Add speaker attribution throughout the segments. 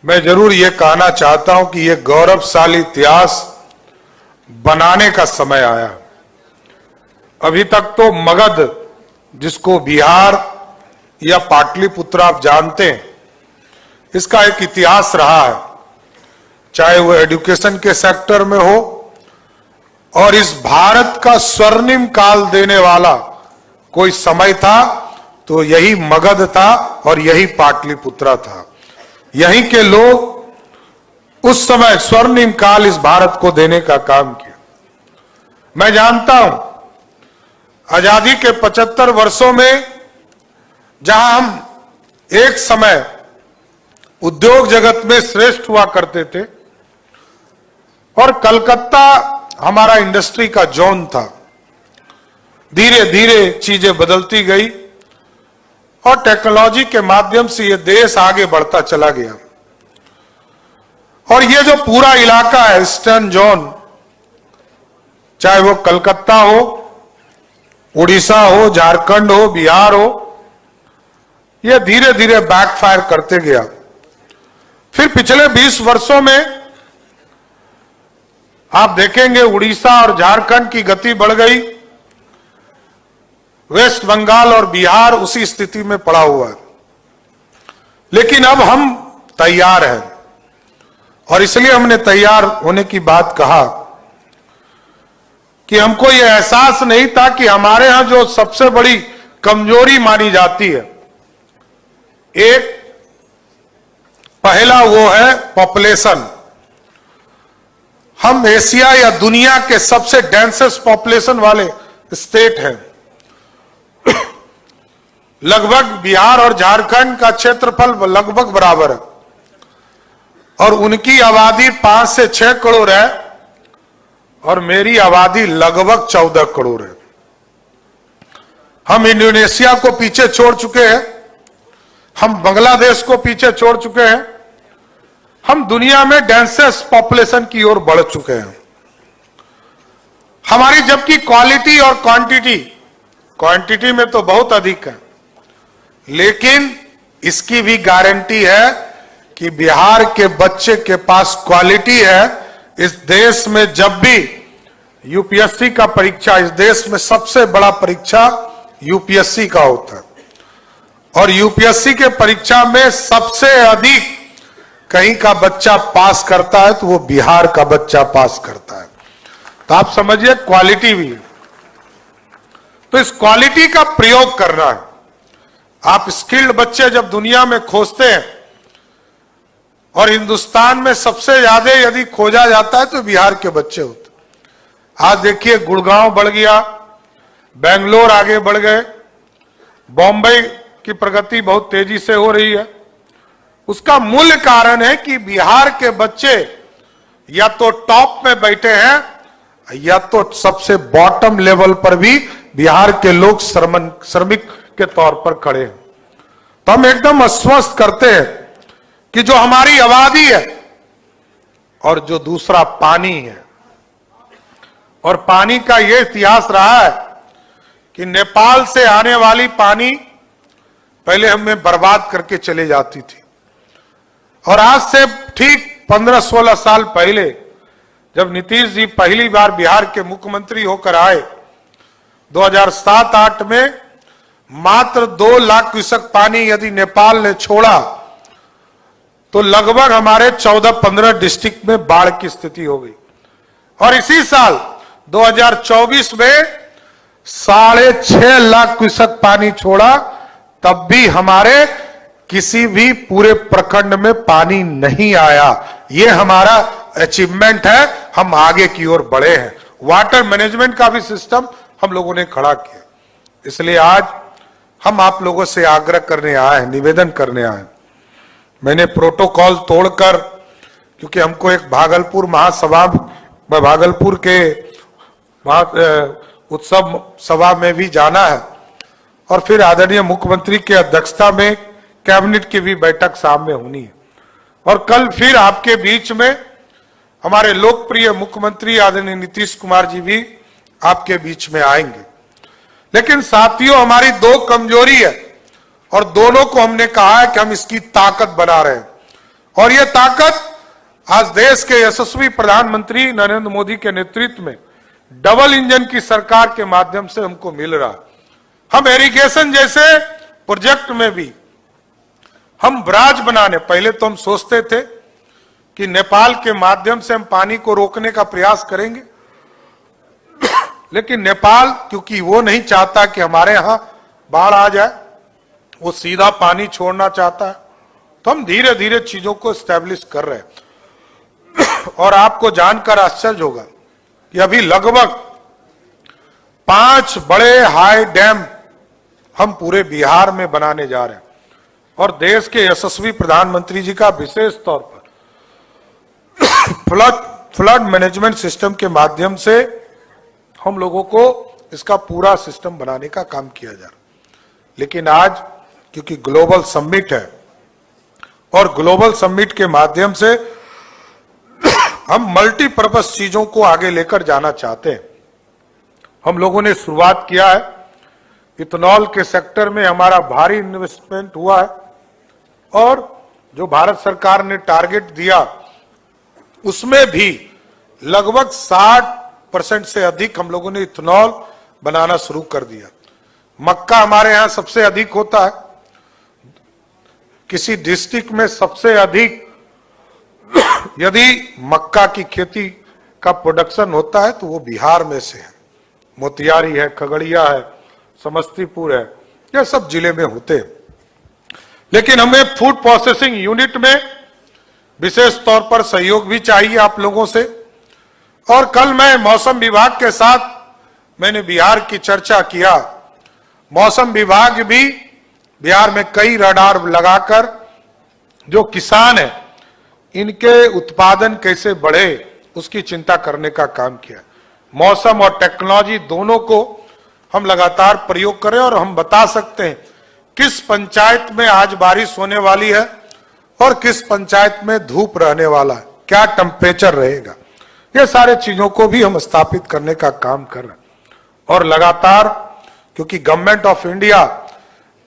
Speaker 1: मैं जरूर ये कहना चाहता हूं कि ये गौरवशाली इतिहास बनाने का समय आया। अभी तक तो मगध, जिसको बिहार या पाटलिपुत्र आप जानते हैं, इसका एक इतिहास रहा है, चाहे वो एजुकेशन के सेक्टर में हो, और इस भारत का स्वर्णिम काल देने वाला कोई समय था तो यही मगध था और यही पाटलिपुत्र था। यहीं के लोग उस समय स्वर्णिम काल इस भारत को देने का काम किया। मैं जानता हूं आजादी के 75 वर्षों में जहां हम एक समय उद्योग जगत में श्रेष्ठ हुआ करते थे और कलकत्ता हमारा इंडस्ट्री का जोन था, धीरे धीरे चीजें बदलती गई और टेक्नोलॉजी के माध्यम से ये देश आगे बढ़ता चला गया। और ये जो पूरा इलाका है ईस्टर्न जोन, चाहे वो कलकत्ता हो, उड़ीसा हो, झारखंड हो, बिहार हो, ये धीरे धीरे बैकफायर करते गया। फिर पिछले 20 वर्षों में आप देखेंगे उड़ीसा और झारखंड की गति बढ़ गई, वेस्ट बंगाल और बिहार उसी स्थिति में पड़ा हुआ है। लेकिन अब हम तैयार हैं और इसलिए हमने तैयार होने की बात कहा कि हमको यह एहसास नहीं था कि हमारे यहां जो सबसे बड़ी कमजोरी मानी जाती है, एक पहला वो है पॉपुलेशन। हम एशिया या दुनिया के सबसे डेंसेस्ट पॉपुलेशन वाले स्टेट हैं। लगभग बिहार और झारखंड का क्षेत्रफल लगभग बराबर है और उनकी आबादी 5 से 6 करोड़ है और मेरी आबादी लगभग 14 करोड़ है। हम इंडोनेशिया को पीछे छोड़ चुके हैं, हम बांग्लादेश को पीछे छोड़ चुके हैं, हम दुनिया में डेंसेस्ट पॉपुलेशन की ओर बढ़ चुके हैं। हमारी जबकि क्वालिटी और क्वांटिटी में तो बहुत अधिक है, लेकिन इसकी भी गारंटी है कि बिहार के बच्चे के पास क्वालिटी है। इस देश में जब भी यूपीएससी का परीक्षा, इस देश में सबसे बड़ा परीक्षा यूपीएससी का होता है और यूपीएससी के परीक्षा में सबसे अधिक कहीं का बच्चा पास करता है तो वो बिहार का बच्चा पास करता है। तो आप समझिए क्वालिटी भी है। तो इस क्वालिटी का प्रयोग करना है। आप स्किल्ड बच्चे जब दुनिया में खोजते हैं और हिंदुस्तान में सबसे ज्यादा यदि खोजा जाता है तो बिहार के बच्चे होते। आज देखिए गुड़गांव बढ़ गया, बेंगलोर आगे बढ़ गए, बॉम्बे की प्रगति बहुत तेजी से हो रही है। उसका मूल कारण है कि बिहार के बच्चे या तो टॉप में बैठे हैं या तो सबसे बॉटम लेवल पर भी बिहार के लोग श्रमिक के तौर पर खड़े हैं। तो हम एकदम आश्वस्त करते हैं कि जो हमारी आबादी है और जो दूसरा पानी है, और पानी का यह इतिहास रहा है कि नेपाल से आने वाली पानी पहले हमें बर्बाद करके चले जाती थी और आज से ठीक 15-16 साल पहले जब नीतीश जी पहली बार बिहार के मुख्यमंत्री होकर आए 2007-8 में, मात्र 2 लाख क्यूसेक पानी यदि नेपाल ने छोड़ा तो लगभग हमारे 14-15 डिस्ट्रिक्ट में बाढ़ की स्थिति हो गई। और इसी साल 2024 में 6.5 लाख क्यूसेक पानी छोड़ा, तब भी हमारे किसी भी पूरे प्रखंड में पानी नहीं आया। यह हमारा अचीवमेंट है, हम आगे की ओर बढ़े हैं। वाटर मैनेजमेंट का भी सिस्टम हम लोगों ने खड़ा किया। इसलिए आज हम आप लोगों से आग्रह करने आए हैं, निवेदन करने आए हैं। मैंने प्रोटोकॉल तोड़कर, क्योंकि हमको एक भागलपुर महासभा, भागलपुर के उत्सव सभा में भी जाना है और फिर आदरणीय मुख्यमंत्री की अध्यक्षता में कैबिनेट की भी बैठक सामने होनी है। और कल फिर आपके बीच में हमारे लोकप्रिय मुख्यमंत्री आदरणीय नीतीश कुमार जी भी आपके बीच में आएंगे। लेकिन साथियों, हमारी 2 कमजोरी है और दोनों को हमने कहा है कि हम इसकी ताकत बना रहे हैं। और ये ताकत आज देश के यशस्वी प्रधानमंत्री नरेंद्र मोदी के नेतृत्व में डबल इंजन की सरकार के माध्यम से हमको मिल रहा। हम इरिगेशन जैसे प्रोजेक्ट में भी हम ब्राज बनाने, पहले तो हम सोचते थे कि नेपाल के माध्यम से हम पानी को रोकने का प्रयास करेंगे, लेकिन नेपाल क्योंकि वो नहीं चाहता कि हमारे यहां बाढ़ आ जाए, वो सीधा पानी छोड़ना चाहता है, तो हम धीरे धीरे चीजों को एस्टेब्लिश कर रहे हैं। और आपको जानकर आश्चर्य होगा कि अभी लगभग 5 बड़े हाई डैम हम पूरे बिहार में बनाने जा रहे हैं, और देश के यशस्वी प्रधानमंत्री जी का विशेष तौर पर फ्लड मैनेजमेंट सिस्टम के माध्यम से हम लोगों को इसका पूरा सिस्टम बनाने का काम किया जा रहा। लेकिन आज क्योंकि ग्लोबल समिट है और ग्लोबल समिट के माध्यम से हम मल्टीपर्पज चीजों को आगे लेकर जाना चाहते हैं। हम लोगों ने शुरुआत किया है, इथेनॉल के सेक्टर में हमारा भारी इन्वेस्टमेंट हुआ है, और जो भारत सरकार ने टारगेट दिया उसमें भी लगभग 60% से अधिक हम लोगों ने इथेनॉल बनाना शुरू कर दिया। मक्का हमारे यहां सबसे अधिक होता है, किसी डिस्ट्रिक्ट में सबसे अधिक यदि मक्का की खेती का प्रोडक्शन होता है तो वो बिहार में से है। मोतिहारी है, खगड़िया है, समस्तीपुर है, ये सब जिले में होते हैं। लेकिन हमें फूड प्रोसेसिंग यूनिट में विशेष तौर पर सहयोग भी चाहिए आप लोगों से। और कल मैं मौसम विभाग के साथ मैंने बिहार की चर्चा किया। मौसम विभाग भी बिहार में कई रडार लगाकर जो किसान है इनके उत्पादन कैसे बढ़े उसकी चिंता करने का काम किया। मौसम और टेक्नोलॉजी दोनों को हम लगातार प्रयोग करें, और हम बता सकते हैं किस पंचायत में आज बारिश होने वाली है और किस पंचायत में धूप रहने वाला है, क्या टेम्परेचर रहेगा। ये सारे चीजों को भी हम स्थापित करने का काम कर रहे हैं। और लगातार क्योंकि गवर्नमेंट ऑफ इंडिया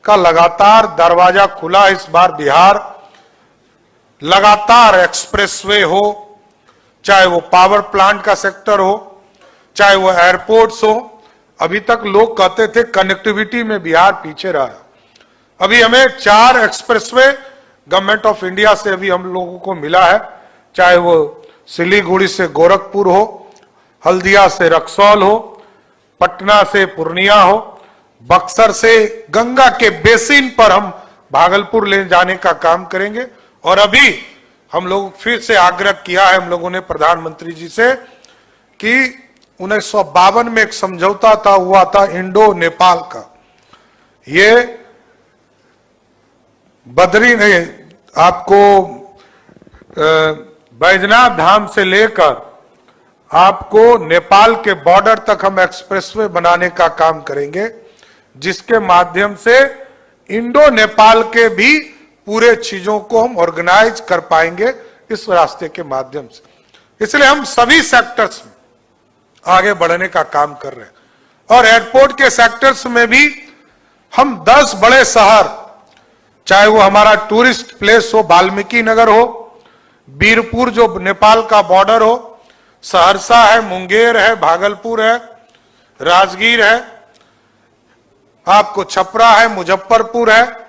Speaker 1: का लगातार दरवाजा खुला, इस बार बिहार लगातार एक्सप्रेसवे हो, चाहे वो पावर प्लांट का सेक्टर हो, चाहे वो एयरपोर्ट्स हो। अभी तक लोग कहते थे कनेक्टिविटी में बिहार पीछे रहा है। अभी हमें 4 एक्सप्रेसवे गवर्नमेंट ऑफ इंडिया से अभी हम लोगों को मिला है, चाहे वो सिलीगुड़ी से गोरखपुर हो, हल्दिया से रक्सौल हो, पटना से पूर्णिया हो, बक्सर से गंगा के बेसिन पर हम भागलपुर ले जाने का काम करेंगे। और अभी हम लोग फिर से आग्रह किया है हम लोगों ने प्रधानमंत्री जी से कि 1952 में एक समझौता हुआ था इंडो नेपाल का। ये बद्री ने आपको बैजनाथ धाम से लेकर आपको नेपाल के बॉर्डर तक हम एक्सप्रेसवे बनाने का काम करेंगे, जिसके माध्यम से इंडो नेपाल के भी पूरे चीजों को हम ऑर्गेनाइज कर पाएंगे इस रास्ते के माध्यम से। इसलिए हम सभी सेक्टर्स में आगे बढ़ने का काम कर रहे हैं। और एयरपोर्ट के सेक्टर्स में भी हम 10 बड़े शहर, चाहे वो हमारा टूरिस्ट प्लेस हो, वाल्मीकि नगर हो, बीरपुर जो नेपाल का बॉर्डर हो, सहरसा है, मुंगेर है, भागलपुर है, राजगीर है, आपको छपरा है, मुजफ्फरपुर है,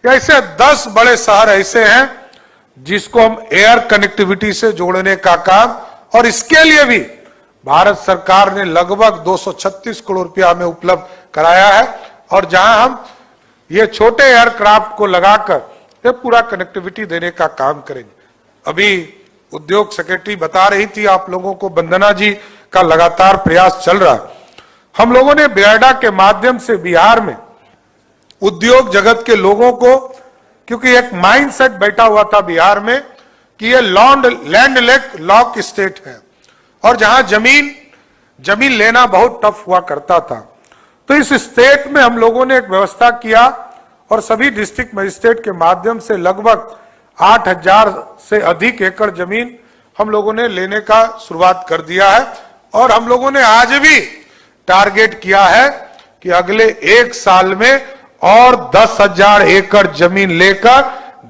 Speaker 1: ऐसे 10 बड़े शहर ऐसे हैं जिसको हम एयर कनेक्टिविटी से जोड़ने का काम, और इसके लिए भी भारत सरकार ने लगभग 236 करोड़ रुपया हमें उपलब्ध कराया है। और जहां हम ये छोटे एयरक्राफ्ट को लगाकर ये पूरा कनेक्टिविटी देने का काम करेंगे। अभी उद्योग सेक्रेटरी बता रही थी आप लोगों को, वंदना जी का लगातार प्रयास चल रहा है। हम लोगों ने बियाडा के माध्यम से बिहार में उद्योग जगत के लोगों को, क्योंकि एक माइंडसेट बैठा हुआ था बिहार में कि ये लैंड लॉक स्टेट है और जहां जमीन लेना बहुत टफ हुआ करता था, तो इस स्टेट में हम लोगों ने एक व्यवस्था किया और सभी डिस्ट्रिक्ट मजिस्ट्रेट के माध्यम से लगभग 8000 से अधिक एकड़ जमीन हम लोगों ने लेने का शुरुआत कर दिया है। और हम लोगों ने आज भी टारगेट किया है कि अगले 1 साल में और 10,000 एकड़ जमीन लेकर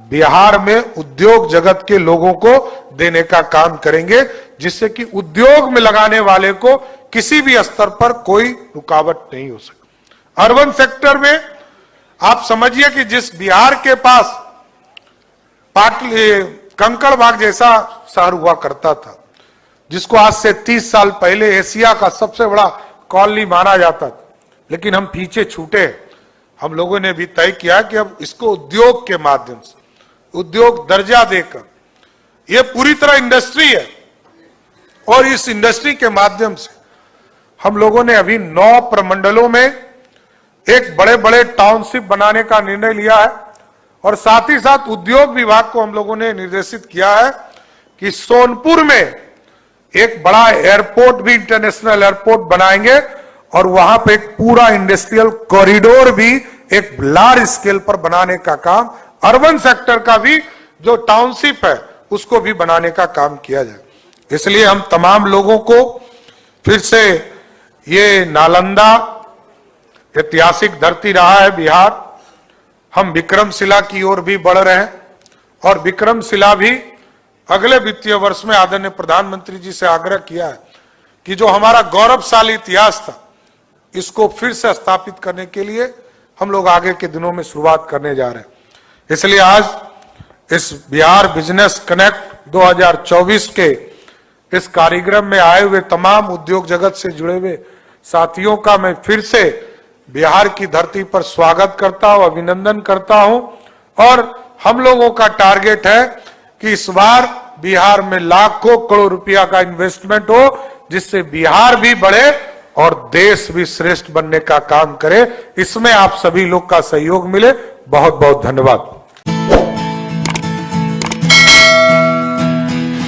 Speaker 1: बिहार में उद्योग जगत के लोगों को देने का काम करेंगे, जिससे कि उद्योग में लगाने वाले को किसी भी स्तर पर कोई रुकावट नहीं हो सके। अर्बन सेक्टर में आप समझिए कि जिस बिहार के पास कंकड़ बाग जैसा शहर हुआ करता था, जिसको आज से 30 साल पहले एशिया का सबसे बड़ा कॉलोनी माना जाता था, लेकिन हम पीछे छूटे। हम लोगों ने भी तय किया कि अब इसको उद्योग के माध्यम से, उद्योग दर्जा देकर, यह पूरी तरह इंडस्ट्री है, और इस इंडस्ट्री के माध्यम से हम लोगों ने अभी 9 प्रमंडलों में एक बड़े बड़े टाउनशिप बनाने का निर्णय लिया है। और साथ ही साथ उद्योग विभाग को हम लोगों ने निर्देशित किया है कि सोनपुर में एक बड़ा एयरपोर्ट भी, इंटरनेशनल एयरपोर्ट बनाएंगे, और वहां पे एक पूरा इंडस्ट्रियल कॉरिडोर भी एक लार्ज स्केल पर बनाने का काम, अर्बन सेक्टर का भी जो टाउनशिप है उसको भी बनाने का काम किया जाए। इसलिए हम तमाम लोगों को फिर से, ये नालंदा ऐतिहासिक धरती रहा है बिहार, हम विक्रमशिला की ओर भी बढ़ रहे हैं, और विक्रमशिला भी अगले वित्तीय वर्ष में आदरणीय प्रधानमंत्री जी से आग्रह किया है कि जो हमारा गौरवशाली इतिहास था, इसको फिर से स्थापित करने के लिए हम लोग आगे के दिनों में शुरुआत करने जा रहे हैं। इसलिए आज इस बिहार बिजनेस कनेक्ट 2024 के इस कार्यक्रम में आए हुए तमाम उद्योग जगत से जुड़े हुए साथियों का मैं फिर से बिहार की धरती पर स्वागत करता हूं, अभिनंदन करता हूं। और हम लोगों का टारगेट है कि इस बार बिहार में लाखों करोड़ रुपया का इन्वेस्टमेंट हो, जिससे बिहार भी बढ़े और देश भी श्रेष्ठ बनने का काम करे। इसमें आप सभी लोग का सहयोग मिले। बहुत बहुत धन्यवाद।